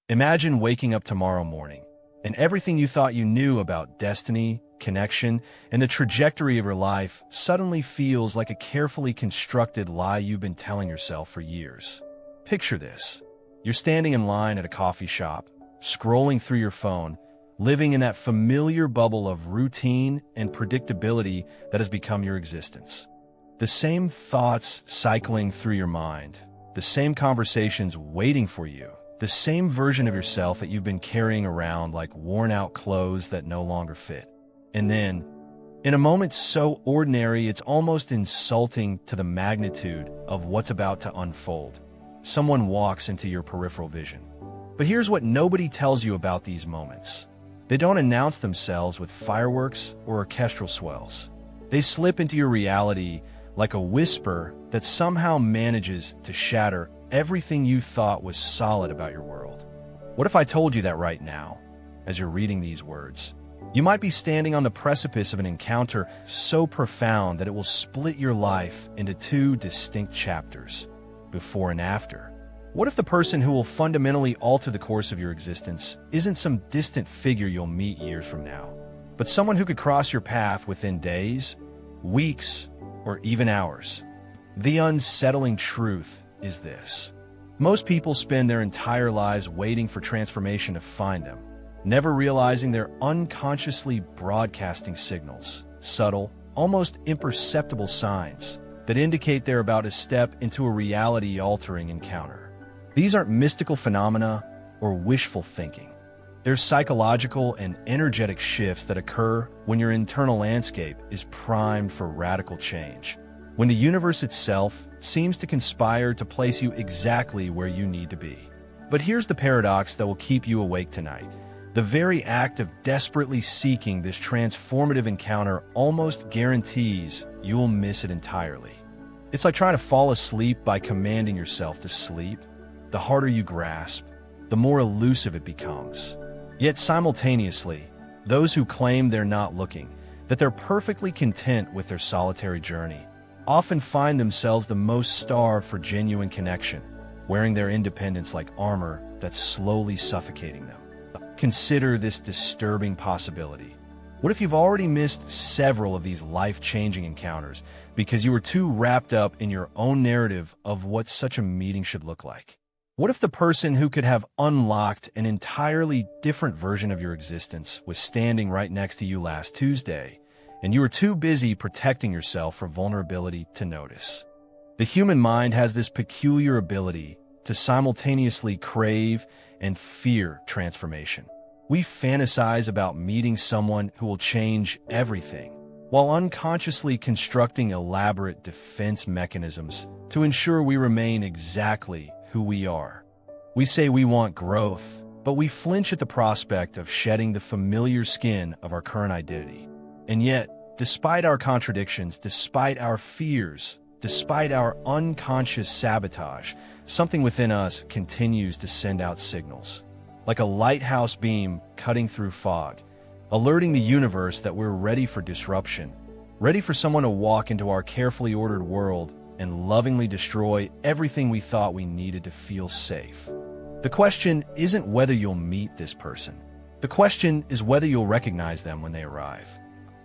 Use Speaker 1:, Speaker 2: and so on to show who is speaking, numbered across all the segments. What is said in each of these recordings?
Speaker 1: Imagine waking up tomorrow morning, and everything you thought you knew about destiny, connection, and the trajectory of your life suddenly feels like a carefully constructed lie you've been telling yourself for years. Picture this. You're standing in line at a coffee shop, scrolling through your phone, living in that familiar bubble of routine and predictability that has become your existence. The same thoughts cycling through your mind, the same conversations waiting for you, the same version of yourself that you've been carrying around like worn-out clothes that no longer fit. And then, in a moment so ordinary it's almost insulting to the magnitude of what's about to unfold, someone walks into your peripheral vision. But here's what nobody tells you about these moments. They don't announce themselves with fireworks or orchestral swells. They slip into your reality like a whisper that somehow manages to shatter everything you thought was solid about your world. What if I told you that right now, as you're reading these words, you might be standing on the precipice of an encounter so profound that it will split your life into two distinct chapters, before and after? What if the person who will fundamentally alter the course of your existence isn't some distant figure you'll meet years from now, but someone who could cross your path within days, weeks, or even hours? The unsettling truth is this. Most people spend their entire lives waiting for transformation to find them, never realizing they're unconsciously broadcasting signals, subtle, almost imperceptible signs that indicate they're about to step into a reality-altering encounter. These aren't mystical phenomena or wishful thinking. They're psychological and energetic shifts that occur when your internal landscape is primed for radical change, when the universe itself seems to conspire to place you exactly where you need to be. But here's the paradox that will keep you awake tonight. The very act of desperately seeking this transformative encounter almost guarantees you'll miss it entirely. It's like trying to fall asleep by commanding yourself to sleep. The harder you grasp, the more elusive it becomes. Yet simultaneously, those who claim they're not looking, that they're perfectly content with their solitary journey, often find themselves the most starved for genuine connection, wearing their independence like armor that's slowly suffocating them. Consider this disturbing possibility. What if you've already missed several of these life-changing encounters because you were too wrapped up in your own narrative of what such a meeting should look like? What if the person who could have unlocked an entirely different version of your existence was standing right next to you last Tuesday, and you were too busy protecting yourself from vulnerability to notice? The human mind has this peculiar ability to simultaneously crave and fear transformation. We fantasize about meeting someone who will change everything, while unconsciously constructing elaborate defense mechanisms to ensure we remain exactly who we are. We say we want growth, but we flinch at the prospect of shedding the familiar skin of our current identity. And yet, despite our contradictions, despite our fears, despite our unconscious sabotage, something within us continues to send out signals, like a lighthouse beam cutting through fog, alerting the universe that we're ready for disruption, ready for someone to walk into our carefully ordered world and lovingly destroy everything we thought we needed to feel safe. The question isn't whether you'll meet this person. The question is whether you'll recognize them when they arrive.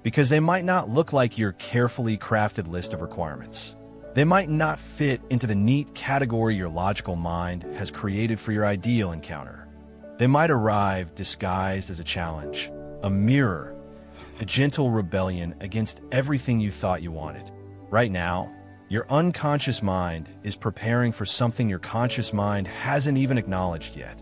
Speaker 1: Because they might not look like your carefully crafted list of requirements. They might not fit into the neat category your logical mind has created for your ideal encounter. They might arrive disguised as a challenge, a mirror, a gentle rebellion against everything you thought you wanted. Right now, your unconscious mind is preparing for something your conscious mind hasn't even acknowledged yet.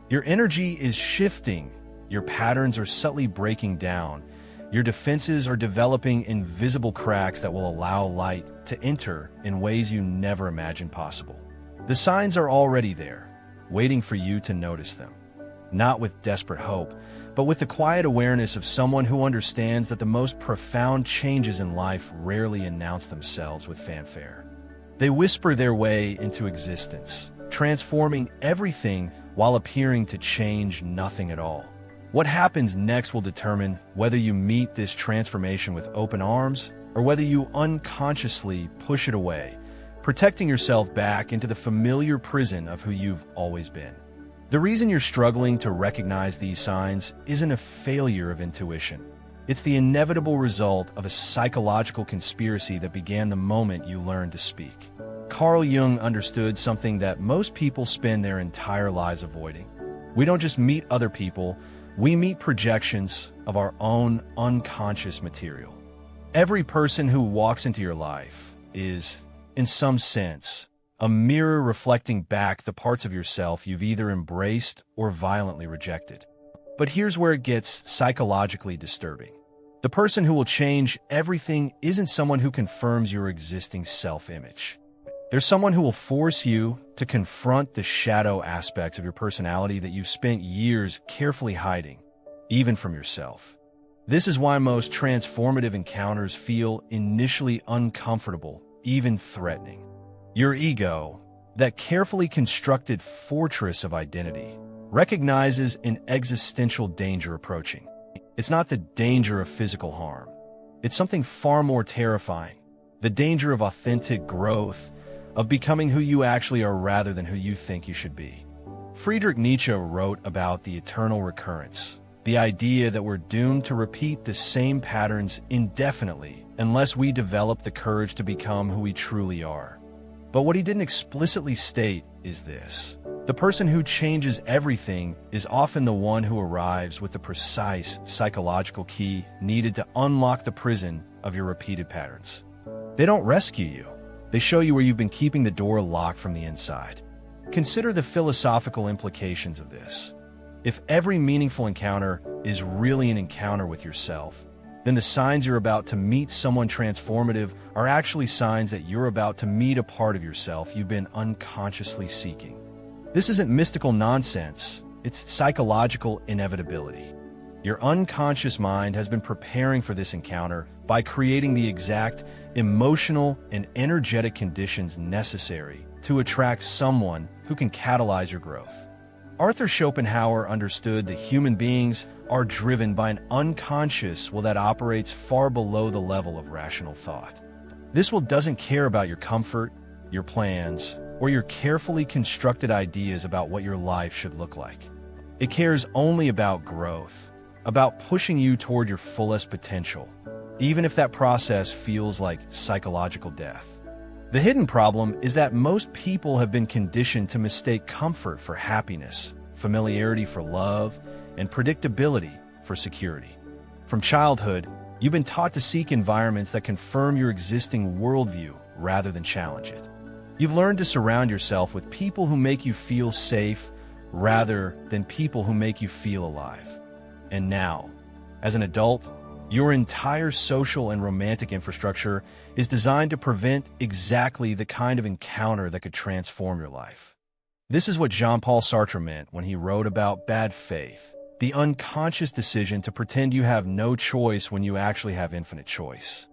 Speaker 1: Your energy is shifting, your patterns are subtly breaking down, your defenses are developing invisible cracks that will allow light to enter in ways you never imagined possible. The signs are already there, waiting for you to notice them. Not with desperate hope, but with the quiet awareness of someone who understands that the most profound changes in life rarely announce themselves with fanfare. They whisper their way into existence, transforming everything while appearing to change nothing at all. What happens next will determine whether you meet this transformation with open arms or whether you unconsciously push it away, protecting yourself back into the familiar prison of who you've always been. The reason you're struggling to recognize these signs isn't a failure of intuition. It's the inevitable result of a psychological conspiracy that began the moment you learned to speak. Carl Jung understood something that most people spend their entire lives avoiding. We don't just meet other people, we meet projections of our own unconscious material. Every person who walks into your life is, in some sense, a mirror reflecting back the parts of yourself you've either embraced or violently rejected. But here's where it gets psychologically disturbing. The person who will change everything isn't someone who confirms your existing self-image. There's someone who will force you to confront the shadow aspects of your personality that you've spent years carefully hiding, even from yourself. This is why most transformative encounters feel initially uncomfortable, even threatening. Your ego, that carefully constructed fortress of identity, recognizes an existential danger approaching. It's not the danger of physical harm. It's something far more terrifying, the danger of authentic growth, of becoming who you actually are rather than who you think you should be. Friedrich Nietzsche wrote about the eternal recurrence, the idea that we're doomed to repeat the same patterns indefinitely unless we develop the courage to become who we truly are. But what he didn't explicitly state is this: the person who changes everything is often the one who arrives with the precise psychological key needed to unlock the prison of your repeated patterns. They don't rescue you. They show you where you've been keeping the door locked from the inside. Consider the philosophical implications of this. If every meaningful encounter is really an encounter with yourself, then the signs you're about to meet someone transformative are actually signs that you're about to meet a part of yourself you've been unconsciously seeking. This isn't mystical nonsense, it's psychological inevitability. Your unconscious mind has been preparing for this encounter by creating the exact emotional and energetic conditions necessary to attract someone who can catalyze your growth. Arthur Schopenhauer understood that human beings are driven by an unconscious will that operates far below the level of rational thought. This will doesn't care about your comfort, your plans, or your carefully constructed ideas about what your life should look like. It cares only about growth, about pushing you toward your fullest potential, even if that process feels like psychological death. The hidden problem is that most people have been conditioned to mistake comfort for happiness, familiarity for love, and predictability for security. From childhood, you've been taught to seek environments that confirm your existing worldview rather than challenge it. You've learned to surround yourself with people who make you feel safe rather than people who make you feel alive. And now, as an adult, your entire social and romantic infrastructure is designed to prevent exactly the kind of encounter that could transform your life. This is what Jean-Paul Sartre meant when he wrote about bad faith, the unconscious decision to pretend you have no choice when you actually have infinite choice.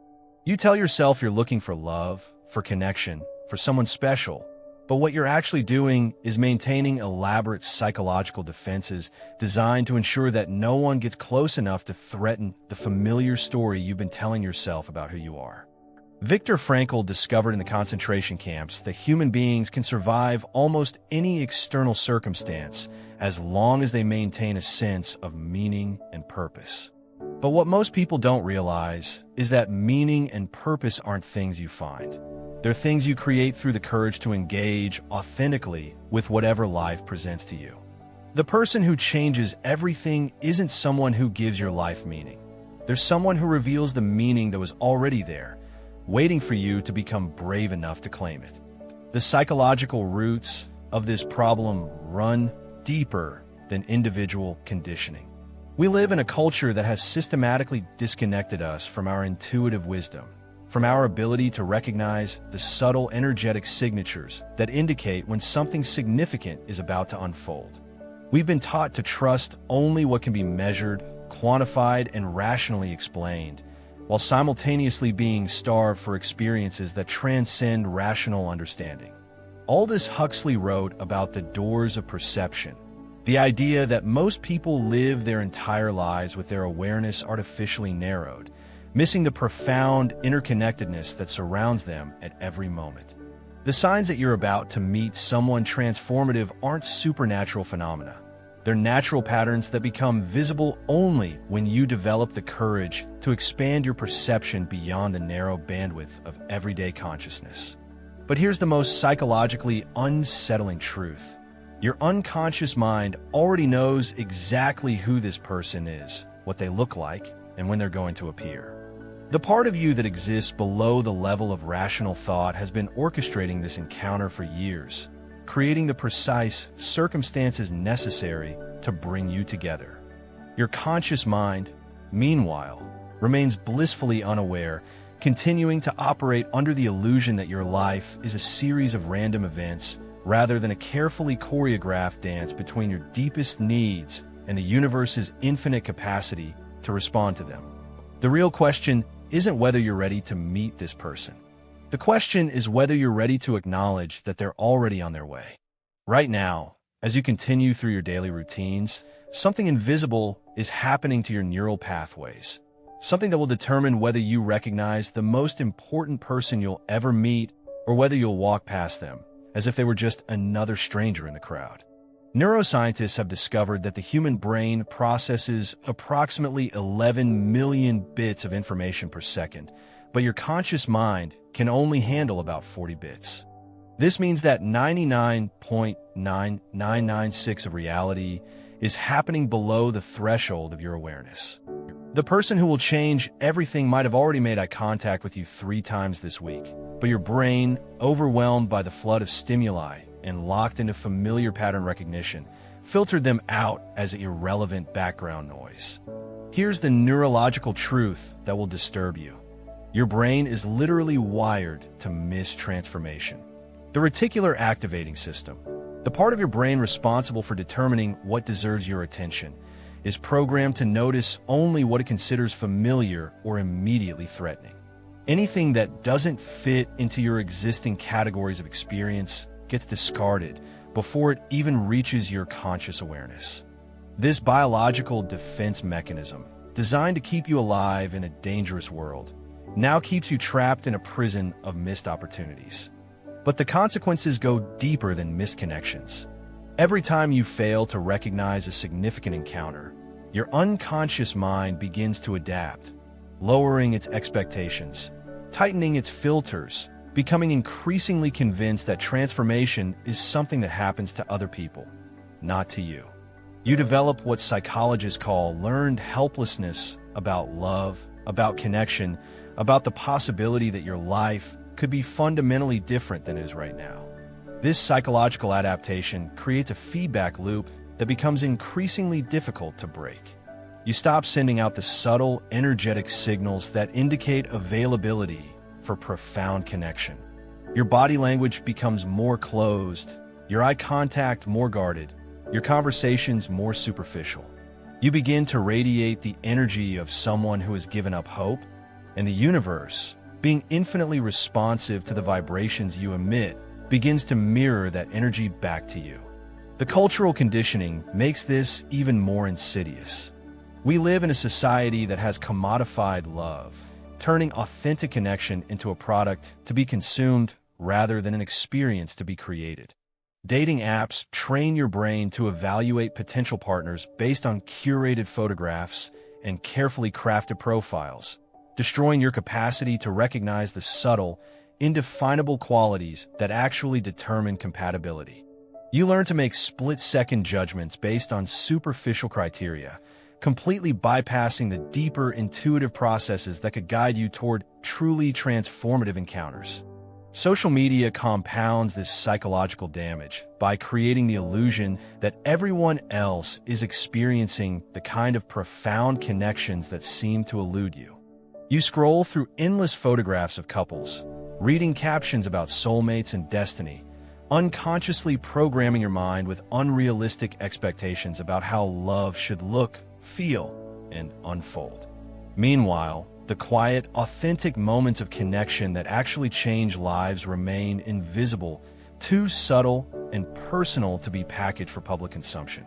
Speaker 1: You tell yourself you're looking for love, for connection, for someone special, but what you're actually doing is maintaining elaborate psychological defenses designed to ensure that no one gets close enough to threaten the familiar story you've been telling yourself about who you are. Viktor Frankl discovered in the concentration camps that human beings can survive almost any external circumstance as long as they maintain a sense of meaning and purpose. But what most people don't realize is that meaning and purpose aren't things you find. They're things you create through the courage to engage authentically with whatever life presents to you. The person who changes everything isn't someone who gives your life meaning. There's someone who reveals the meaning that was already there, waiting for you to become brave enough to claim it. The psychological roots of this problem run deeper than individual conditioning. We live in a culture that has systematically disconnected us from our intuitive wisdom, from our ability to recognize the subtle energetic signatures that indicate when something significant is about to unfold. We've been taught to trust only what can be measured, quantified, and rationally explained, while simultaneously being starved for experiences that transcend rational understanding. Aldous Huxley wrote about the doors of perception, the idea that most people live their entire lives with their awareness artificially narrowed, missing the profound interconnectedness that surrounds them at every moment. The signs that you're about to meet someone transformative aren't supernatural phenomena. They're natural patterns that become visible only when you develop the courage to expand your perception beyond the narrow bandwidth of everyday consciousness. But here's the most psychologically unsettling truth. Your unconscious mind already knows exactly who this person is, what they look like, and when they're going to appear. The part of you that exists below the level of rational thought has been orchestrating this encounter for years, creating the precise circumstances necessary to bring you together. Your conscious mind, meanwhile, remains blissfully unaware, continuing to operate under the illusion that your life is a series of random events rather than a carefully choreographed dance between your deepest needs and the universe's infinite capacity to respond to them. The real question isn't whether you're ready to meet this person. The question is whether you're ready to acknowledge that they're already on their way. Right now, as you continue through your daily routines, something invisible is happening to your neural pathways, something that will determine whether you recognize the most important person you'll ever meet or whether you'll walk past them as if they were just another stranger in the crowd. Neuroscientists have discovered that the human brain processes approximately 11 million bits of information per second, but your conscious mind can only handle about 40 bits. This means that 99.9996% of reality is happening below the threshold of your awareness. The person who will change everything might have already made eye contact with you 3 times this week, but your brain, overwhelmed by the flood of stimuli and locked into familiar pattern recognition, filtered them out as irrelevant background noise. Here's the neurological truth that will disturb you. Your brain is literally wired to miss transformation. The reticular activating system, the part of your brain responsible for determining what deserves your attention, is programmed to notice only what it considers familiar or immediately threatening. Anything that doesn't fit into your existing categories of experience gets discarded before it even reaches your conscious awareness. This biological defense mechanism, designed to keep you alive in a dangerous world, now keeps you trapped in a prison of missed opportunities. But the consequences go deeper than missed connections. Every time you fail to recognize a significant encounter, your unconscious mind begins to adapt, lowering its expectations, tightening its filters, becoming increasingly convinced that transformation is something that happens to other people, not to you. You develop what psychologists call learned helplessness about love, about connection, about the possibility that your life could be fundamentally different than it is right now. This psychological adaptation creates a feedback loop that becomes increasingly difficult to break. You stop sending out the subtle, energetic signals that indicate availability for profound connection. Your body language becomes more closed, your eye contact more guarded, your conversations more superficial. You begin to radiate the energy of someone who has given up hope, and the universe, being infinitely responsive to the vibrations you emit, begins to mirror that energy back to you. The cultural conditioning makes this even more insidious. We live in a society that has commodified love, turning authentic connection into a product to be consumed rather than an experience to be created. Dating apps train your brain to evaluate potential partners based on curated photographs and carefully crafted profiles, destroying your capacity to recognize the subtle, indefinable qualities that actually determine compatibility. You learn to make split-second judgments based on superficial criteria, completely bypassing the deeper intuitive processes that could guide you toward truly transformative encounters. Social media compounds this psychological damage by creating the illusion that everyone else is experiencing the kind of profound connections that seem to elude you. You scroll through endless photographs of couples, reading captions about soulmates and destiny, unconsciously programming your mind with unrealistic expectations about how love should look, feel, and unfold. Meanwhile, the quiet, authentic moments of connection that actually change lives remain invisible, too subtle and personal to be packaged for public consumption.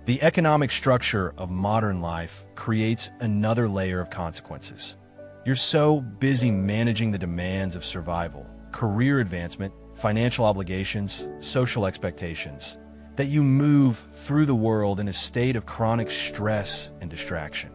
Speaker 1: The economic structure of modern life creates another layer of consequences. You're so busy managing the demands of survival, career advancement, financial obligations, social expectations, that you move through the world in a state of chronic stress and distraction.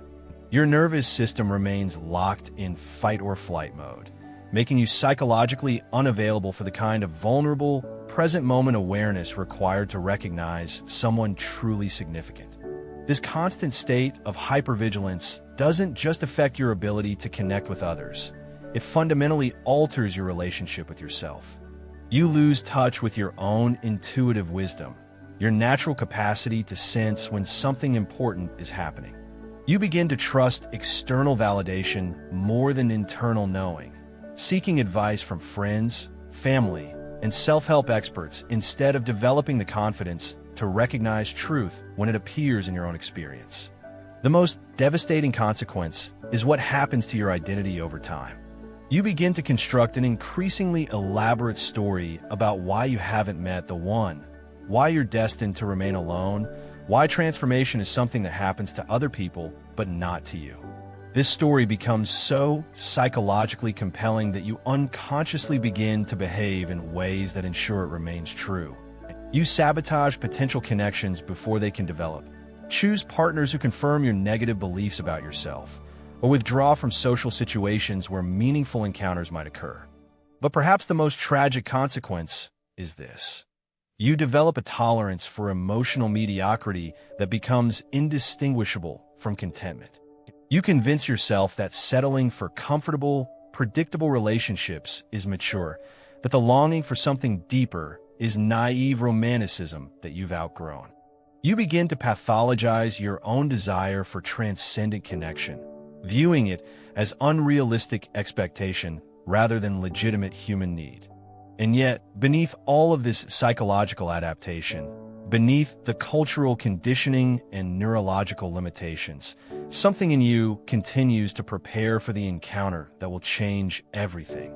Speaker 1: Your nervous system remains locked in fight or flight mode, making you psychologically unavailable for the kind of vulnerable, present-moment awareness required to recognize someone truly significant. This constant state of hypervigilance doesn't just affect your ability to connect with others. It fundamentally alters your relationship with yourself. You lose touch with your own intuitive wisdom, your natural capacity to sense when something important is happening. You begin to trust external validation more than internal knowing, seeking advice from friends, family, and self-help experts instead of developing the confidence to recognize truth when it appears in your own experience. The most devastating consequence is what happens to your identity over time. You begin to construct an increasingly elaborate story about why you haven't met the one, why you're destined to remain alone, why transformation is something that happens to other people but not to you. This story becomes so psychologically compelling that you unconsciously begin to behave in ways that ensure it remains true. You sabotage potential connections before they can develop. Choose partners who confirm your negative beliefs about yourself, or withdraw from social situations where meaningful encounters might occur. But perhaps the most tragic consequence is this. You develop a tolerance for emotional mediocrity that becomes indistinguishable from contentment. You convince yourself that settling for comfortable, predictable relationships is mature, but the longing for something deeper is naive romanticism that you've outgrown. You begin to pathologize your own desire for transcendent connection, viewing it as unrealistic expectation rather than legitimate human need. And yet, beneath all of this psychological adaptation, beneath the cultural conditioning and neurological limitations, something in you continues to prepare for the encounter that will change everything.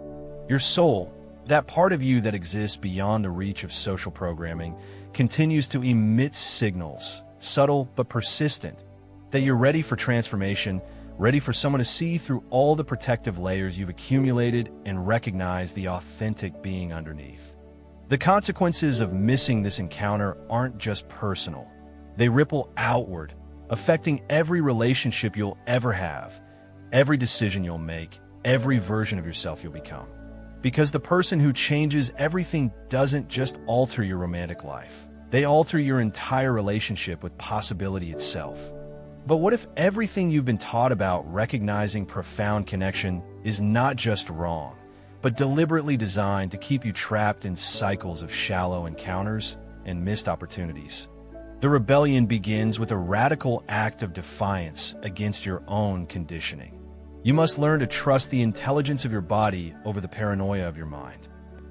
Speaker 1: Your soul, that part of you that exists beyond the reach of social programming, continues to emit signals, subtle but persistent, that you're ready for transformation, ready for someone to see through all the protective layers you've accumulated and recognize the authentic being underneath. The consequences of missing this encounter aren't just personal. They ripple outward, affecting every relationship you'll ever have, every decision you'll make, every version of yourself you'll become. Because the person who changes everything doesn't just alter your romantic life. They alter your entire relationship with possibility itself. But what if everything you've been taught about recognizing profound connection is not just wrong, but deliberately designed to keep you trapped in cycles of shallow encounters and missed opportunities? The rebellion begins with a radical act of defiance against your own conditioning. You must learn to trust the intelligence of your body over the paranoia of your mind.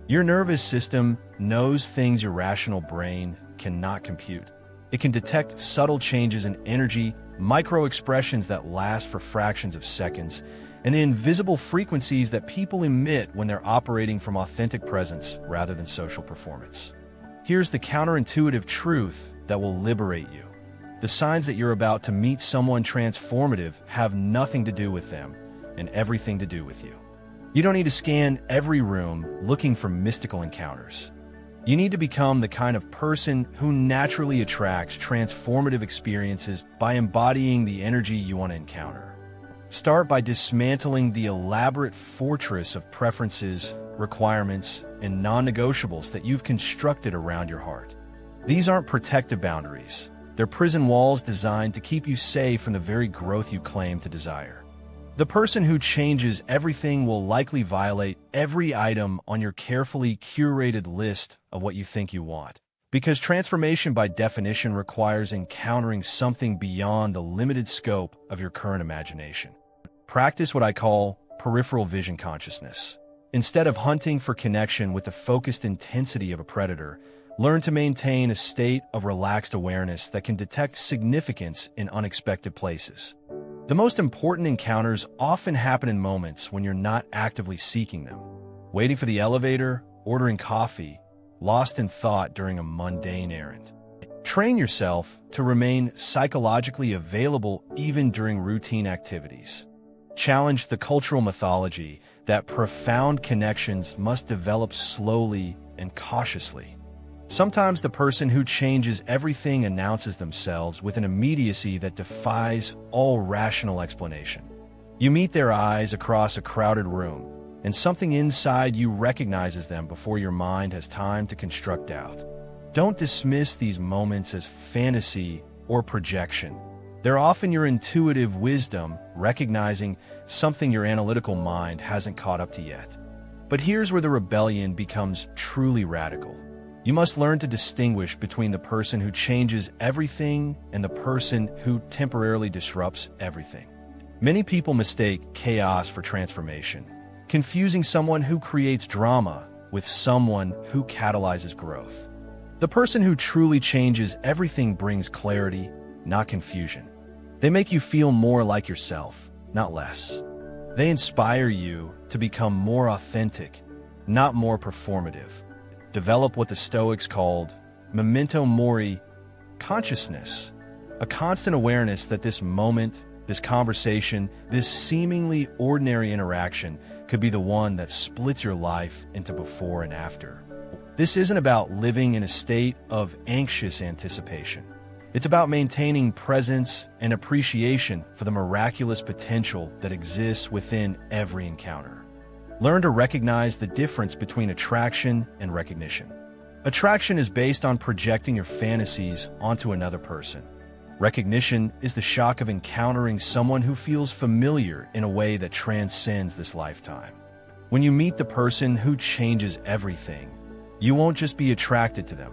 Speaker 1: Your nervous system knows things your rational brain cannot compute. It can detect subtle changes in energy, micro-expressions that last for fractions of seconds, and the invisible frequencies that people emit when they're operating from authentic presence rather than social performance. Here's the counterintuitive truth that will liberate you. The signs that you're about to meet someone transformative have nothing to do with them and everything to do with you. You don't need to scan every room looking for mystical encounters. You need to become the kind of person who naturally attracts transformative experiences by embodying the energy you want to encounter. Start by dismantling the elaborate fortress of preferences, requirements, and non-negotiables that you've constructed around your heart. These aren't protective boundaries. They're prison walls designed to keep you safe from the very growth you claim to desire. The person who changes everything will likely violate every item on your carefully curated list of what you think you want. Because transformation by definition requires encountering something beyond the limited scope of your current imagination. Practice what I call peripheral vision consciousness. Instead of hunting for connection with the focused intensity of a predator, learn to maintain a state of relaxed awareness that can detect significance in unexpected places. The most important encounters often happen in moments when you're not actively seeking them. Waiting for the elevator, ordering coffee, lost in thought during a mundane errand. Train yourself to remain psychologically available even during routine activities. Challenge the cultural mythology that profound connections must develop slowly and cautiously. Sometimes the person who changes everything announces themselves with an immediacy that defies all rational explanation. You meet their eyes across a crowded room, and something inside you recognizes them before your mind has time to construct doubt. Don't dismiss these moments as fantasy or projection. They're often your intuitive wisdom recognizing something your analytical mind hasn't caught up to yet. But here's where the rebellion becomes truly radical. You must learn to distinguish between the person who changes everything and the person who temporarily disrupts everything. Many people mistake chaos for transformation, confusing someone who creates drama with someone who catalyzes growth. The person who truly changes everything brings clarity, not confusion. They make you feel more like yourself, not less. They inspire you to become more authentic, not more performative. Develop what the Stoics called memento mori, consciousness, a constant awareness that this moment, this conversation, this seemingly ordinary interaction could be the one that splits your life into before and after. This isn't about living in a state of anxious anticipation. It's about maintaining presence and appreciation for the miraculous potential that exists within every encounter. Learn to recognize the difference between attraction and recognition. Attraction is based on projecting your fantasies onto another person. Recognition is the shock of encountering someone who feels familiar in a way that transcends this lifetime. When you meet the person who changes everything, you won't just be attracted to them.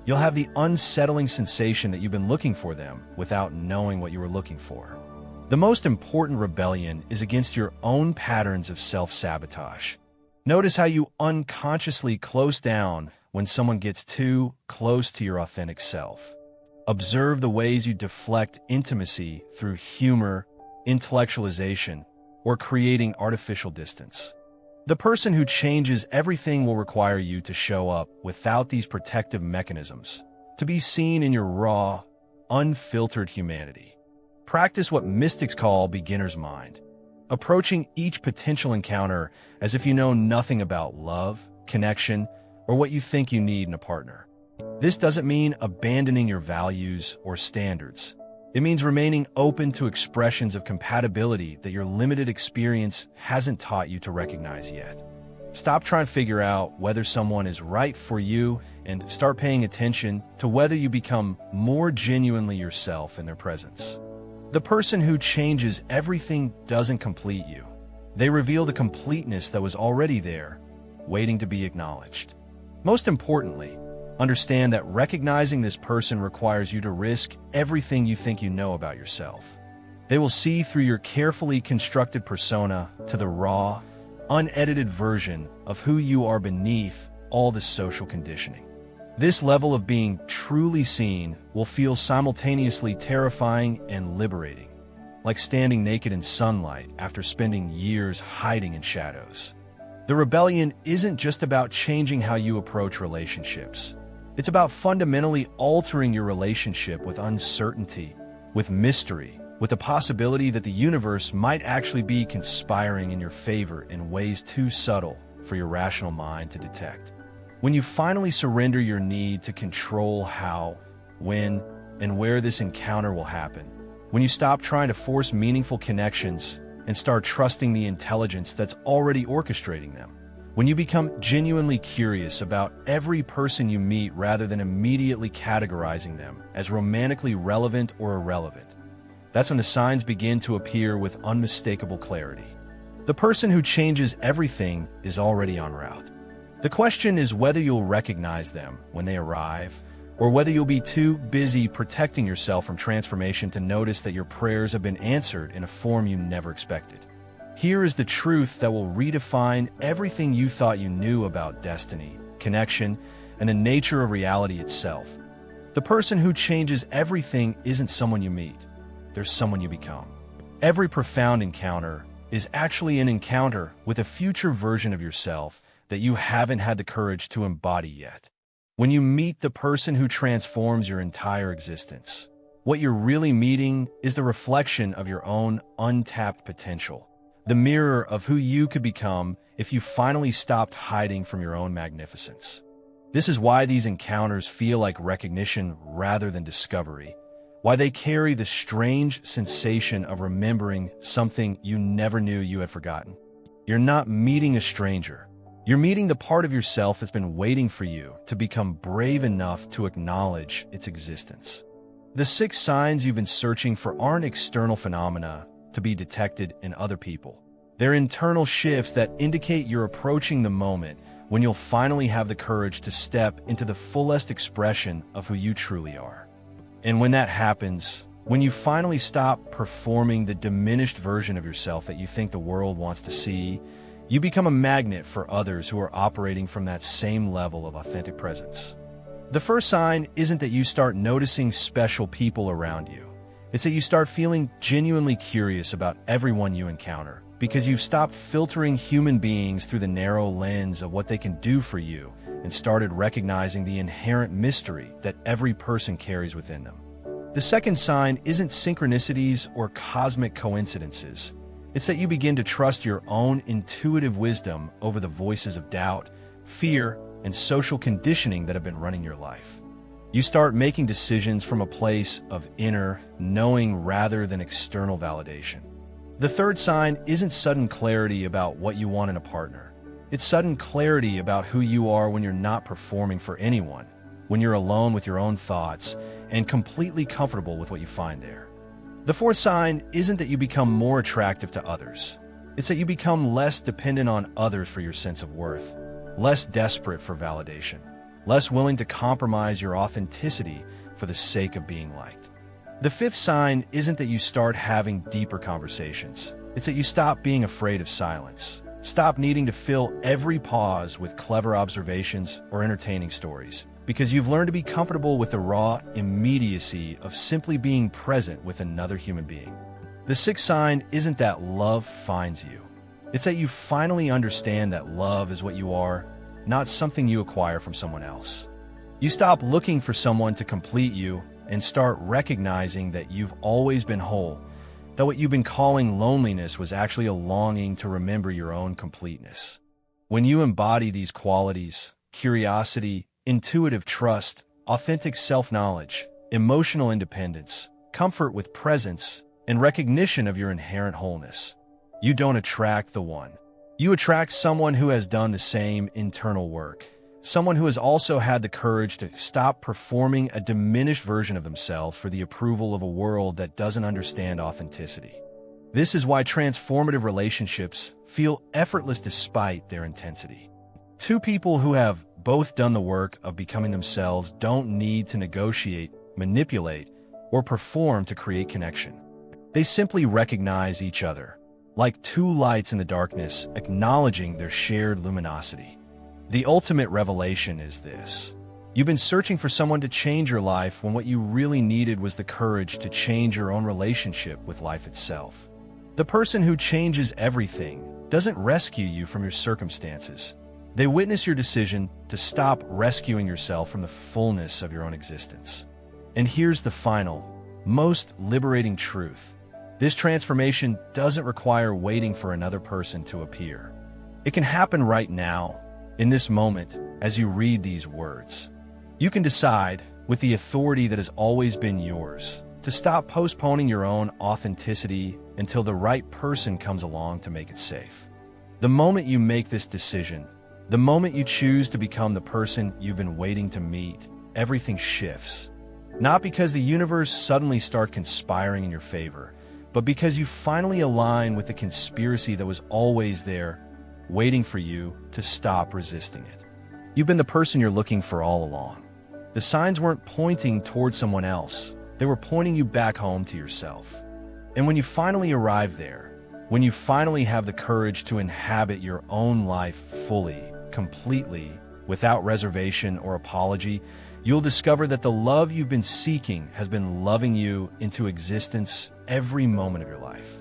Speaker 1: You'll have the unsettling sensation that you've been looking for them without knowing what you were looking for. The most important rebellion is against your own patterns of self-sabotage. Notice how you unconsciously close down when someone gets too close to your authentic self. Observe the ways you deflect intimacy through humor, intellectualization, or creating artificial distance. The person who changes everything will require you to show up without these protective mechanisms, to be seen in your raw, unfiltered humanity. Practice what mystics call beginner's mind, approaching each potential encounter as if you know nothing about love, connection, or what you think you need in a partner. This doesn't mean abandoning your values or standards. It means remaining open to expressions of compatibility that your limited experience hasn't taught you to recognize yet. Stop trying to figure out whether someone is right for you and start paying attention to whether you become more genuinely yourself in their presence. The person who changes everything doesn't complete you. They reveal the completeness that was already there, waiting to be acknowledged. Most importantly, understand that recognizing this person requires you to risk everything you think you know about yourself. They will see through your carefully constructed persona to the raw, unedited version of who you are beneath all the social conditioning. This level of being truly seen will feel simultaneously terrifying and liberating, like standing naked in sunlight after spending years hiding in shadows. The rebellion isn't just about changing how you approach relationships. It's about fundamentally altering your relationship with uncertainty, with mystery, with the possibility that the universe might actually be conspiring in your favor in ways too subtle for your rational mind to detect. When you finally surrender your need to control how, when, and where this encounter will happen, when you stop trying to force meaningful connections and start trusting the intelligence that's already orchestrating them, when you become genuinely curious about every person you meet rather than immediately categorizing them as romantically relevant or irrelevant, that's when the signs begin to appear with unmistakable clarity. The person who changes everything is already en route. The question is whether you'll recognize them when they arrive, or whether you'll be too busy protecting yourself from transformation to notice that your prayers have been answered in a form you never expected. Here is the truth that will redefine everything you thought you knew about destiny, connection, and the nature of reality itself. The person who changes everything isn't someone you meet. They're someone you become. Every profound encounter is actually an encounter with a future version of yourself that you haven't had the courage to embody yet. When you meet the person who transforms your entire existence, what you're really meeting is the reflection of your own untapped potential, the mirror of who you could become if you finally stopped hiding from your own magnificence. This is why these encounters feel like recognition rather than discovery, why they carry the strange sensation of remembering something you never knew you had forgotten. You're not meeting a stranger. You're meeting the part of yourself that's been waiting for you to become brave enough to acknowledge its existence. The 6 signs you've been searching for aren't external phenomena to be detected in other people. They're internal shifts that indicate you're approaching the moment when you'll finally have the courage to step into the fullest expression of who you truly are. And when that happens, when you finally stop performing the diminished version of yourself that you think the world wants to see, you become a magnet for others who are operating from that same level of authentic presence. The first sign isn't that you start noticing special people around you. It's that you start feeling genuinely curious about everyone you encounter, because you've stopped filtering human beings through the narrow lens of what they can do for you and started recognizing the inherent mystery that every person carries within them. The second sign isn't synchronicities or cosmic coincidences. It's that you begin to trust your own intuitive wisdom over the voices of doubt, fear, and social conditioning that have been running your life. You start making decisions from a place of inner knowing rather than external validation. The third sign isn't sudden clarity about what you want in a partner. It's sudden clarity about who you are when you're not performing for anyone, when you're alone with your own thoughts and completely comfortable with what you find there. The fourth sign isn't that you become more attractive to others. It's that you become less dependent on others for your sense of worth, less desperate for validation, less willing to compromise your authenticity for the sake of being liked. The fifth sign isn't that you start having deeper conversations. It's that you stop being afraid of silence. Stop needing to fill every pause with clever observations or entertaining stories, because you've learned to be comfortable with the raw immediacy of simply being present with another human being. The sixth sign isn't that love finds you. It's that you finally understand that love is what you are, not something you acquire from someone else. You stop looking for someone to complete you and start recognizing that you've always been whole, that what you've been calling loneliness was actually a longing to remember your own completeness. When you embody these qualities, curiosity, intuitive trust, authentic self-knowledge, emotional independence, comfort with presence, and recognition of your inherent wholeness, you don't attract the one. You attract someone who has done the same internal work. Someone who has also had the courage to stop performing a diminished version of themselves for the approval of a world that doesn't understand authenticity. This is why transformative relationships feel effortless despite their intensity. Two people who have both done the work of becoming themselves don't need to negotiate, manipulate, or perform to create connection. They simply recognize each other, like two lights in the darkness acknowledging their shared luminosity. The ultimate revelation is this. You've been searching for someone to change your life when what you really needed was the courage to change your own relationship with life itself. The person who changes everything doesn't rescue you from your circumstances. They witness your decision to stop rescuing yourself from the fullness of your own existence. And here's the final, most liberating truth. This transformation doesn't require waiting for another person to appear. It can happen right now, in this moment, as you read these words. You can decide, with the authority that has always been yours, to stop postponing your own authenticity until the right person comes along to make it safe. The moment you make this decision, the moment you choose to become the person you've been waiting to meet, everything shifts. Not because the universe suddenly starts conspiring in your favor, but because you finally align with the conspiracy that was always there, waiting for you to stop resisting it. You've been the person you're looking for all along. The signs weren't pointing towards someone else. They were pointing you back home to yourself. And when you finally arrive there, when you finally have the courage to inhabit your own life fully, completely, without reservation or apology, you'll discover that the love you've been seeking has been loving you into existence every moment of your life.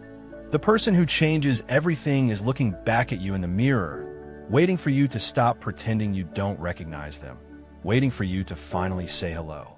Speaker 1: The person who changes everything is looking back at you in the mirror, waiting for you to stop pretending you don't recognize them, waiting for you to finally say hello.